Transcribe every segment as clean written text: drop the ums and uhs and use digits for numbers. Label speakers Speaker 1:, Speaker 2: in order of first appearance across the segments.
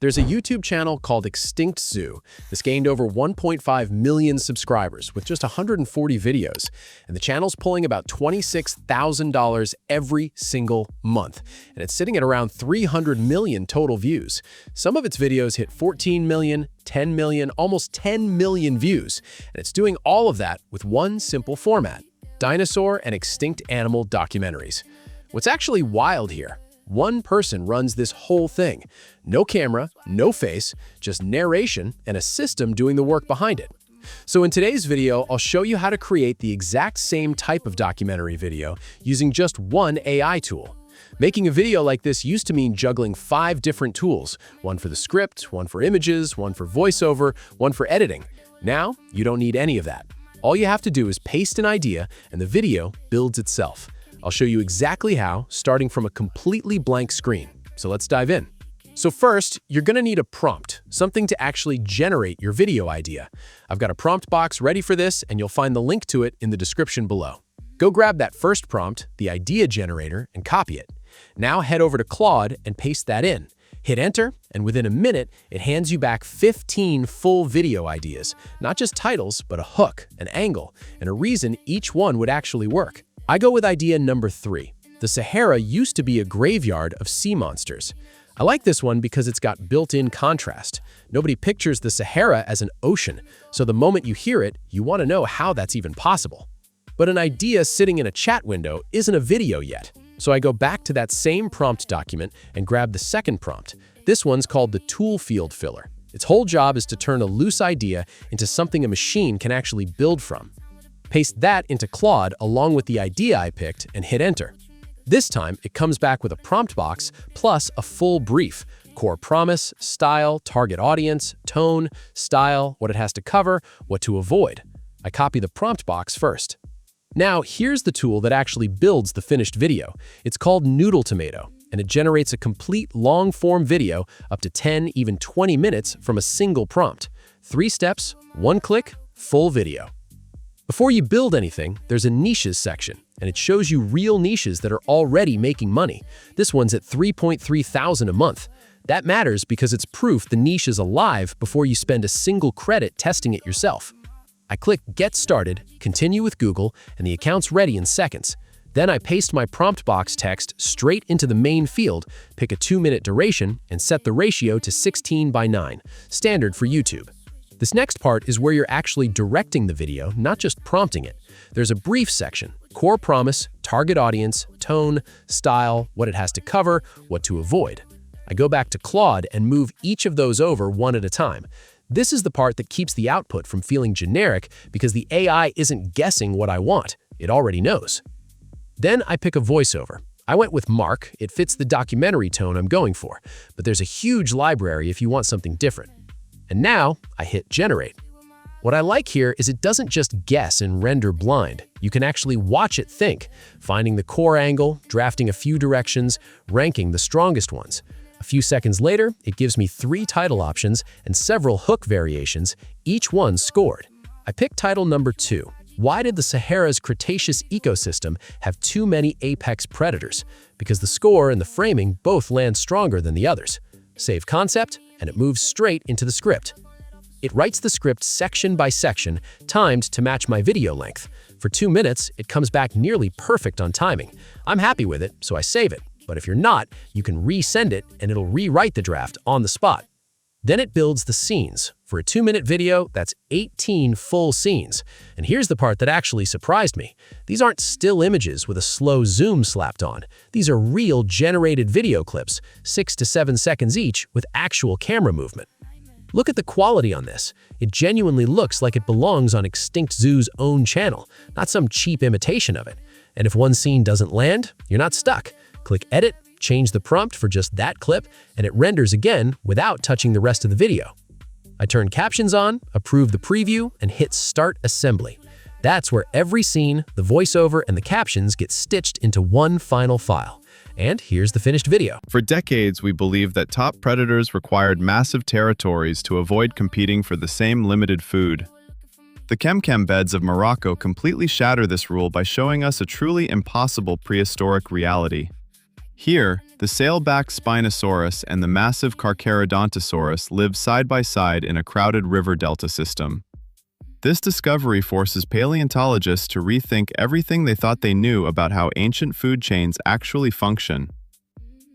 Speaker 1: There's a YouTube channel called ExtinctZoo. This gained over 1.5 million subscribers with just 140 videos, and the channel's pulling about $26,000 every single month, and it's sitting at around 300 million total views. Some of its videos hit 14 million, 10 million, almost 10 million views, and it's doing all of that with one simple format: dinosaur and extinct animal documentaries. What's actually wild here? One person runs this whole thing. No camera, no face, just narration and a system doing the work behind it. So in today's video, I'll show you how to create the exact same type of documentary video using just one AI tool. Making a video like this used to mean juggling 5 different tools, one for the script, one for images, one for voiceover, one for editing. Now, you don't need any of that. All you have to do is paste an idea and the video builds itself. I'll show you exactly how, starting from a completely blank screen. So let's dive in. So first, you're going to need a prompt, something to actually generate your video idea. I've got a prompt box ready for this, and you'll find the link to it in the description below. Go grab that first prompt, the idea generator, and copy it. Now head over to Claude and paste that in. Hit enter, and within a minute, it hands you back 15 full video ideas. Not just titles, but a hook, an angle, and a reason each one would actually work. I go with idea number 3. The Sahara used to be a graveyard of sea monsters. I like this one because it's got built-in contrast. Nobody pictures the Sahara as an ocean, so the moment you hear it, you want to know how that's even possible. But an idea sitting in a chat window isn't a video yet. So I go back to that same prompt document and grab the second prompt. This one's called the tool field filler. Its whole job is to turn a loose idea into something a machine can actually build from. Paste that into Claude along with the idea I picked and hit enter. This time, it comes back with a prompt box plus a full brief: core promise, style, target audience, tone, style, what it has to cover, what to avoid. I copy the prompt box first. Now, here's the tool that actually builds the finished video. It's called Noodle Tomato, and it generates a complete long-form video up to 10, even 20 minutes from a single prompt. 3 steps, 1 click, full video. Before you build anything, there's a niches section, and it shows you real niches that are already making money. This one's at 3.3 thousand a month. That matters because it's proof the niche is alive before you spend a single credit testing it yourself. I click Get Started, continue with Google, and the account's ready in seconds. Then I paste my prompt box text straight into the main field, pick a 2-minute duration, and set the ratio to 16:9, standard for YouTube. This next part is where you're actually directing the video, not just prompting it. There's a brief section: core promise, target audience, tone, style, what it has to cover, what to avoid. I go back to Claude and move each of those over one at a time. This is the part that keeps the output from feeling generic because the AI isn't guessing what I want. It already knows. Then I pick a voiceover. I went with Mark. It fits the documentary tone I'm going for, but there's a huge library if you want something different. And now I hit generate. What I like here is it doesn't just guess and render blind. You can actually watch it think, finding the core angle, drafting a few directions, ranking the strongest ones. A few seconds later, it gives me 3 title options and several hook variations, each one scored. I picked title number 2. Why did the Sahara's Cretaceous ecosystem have too many apex predators? Because the score and the framing both land stronger than the others. Save concept, and it moves straight into the script. It writes the script section by section, timed to match my video length. For 2 minutes, it comes back nearly perfect on timing. I'm happy with it, so I save it. But if you're not, you can resend it and it'll rewrite the draft on the spot. Then it builds the scenes. For a 2-minute video, that's 18 full scenes. And here's the part that actually surprised me. These aren't still images with a slow zoom slapped on. These are real generated video clips, 6 to 7 seconds each, with actual camera movement. Look at the quality on this. It genuinely looks like it belongs on ExtinctZoo's own channel, not some cheap imitation of it. And if one scene doesn't land, you're not stuck. Click Edit, change the prompt for just that clip, and it renders again without touching the rest of the video. I turn captions on, approve the preview, and hit Start Assembly. That's where every scene, the voiceover, and the captions get stitched into one final file. And here's the finished video.
Speaker 2: For decades, we believed that top predators required massive territories to avoid competing for the same limited food. The Kemkem beds of Morocco completely shatter this rule by showing us a truly impossible prehistoric reality. Here, The sailback Spinosaurus and the massive Carcharodontosaurus live side by side in a crowded river delta system. This discovery forces paleontologists to rethink everything they thought they knew about how ancient food chains actually function.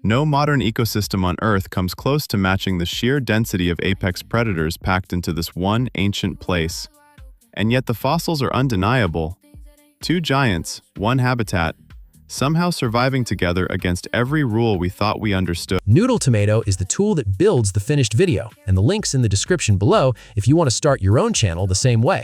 Speaker 2: No modern ecosystem on Earth comes close to matching the sheer density of apex predators packed into this one ancient place. And yet the fossils are undeniable. Two giants, one habitat, somehow surviving together against every rule we thought we understood.
Speaker 1: Noodle Tomato is the tool that builds the finished video, and the link's in the description below if you want to start your own channel the same way.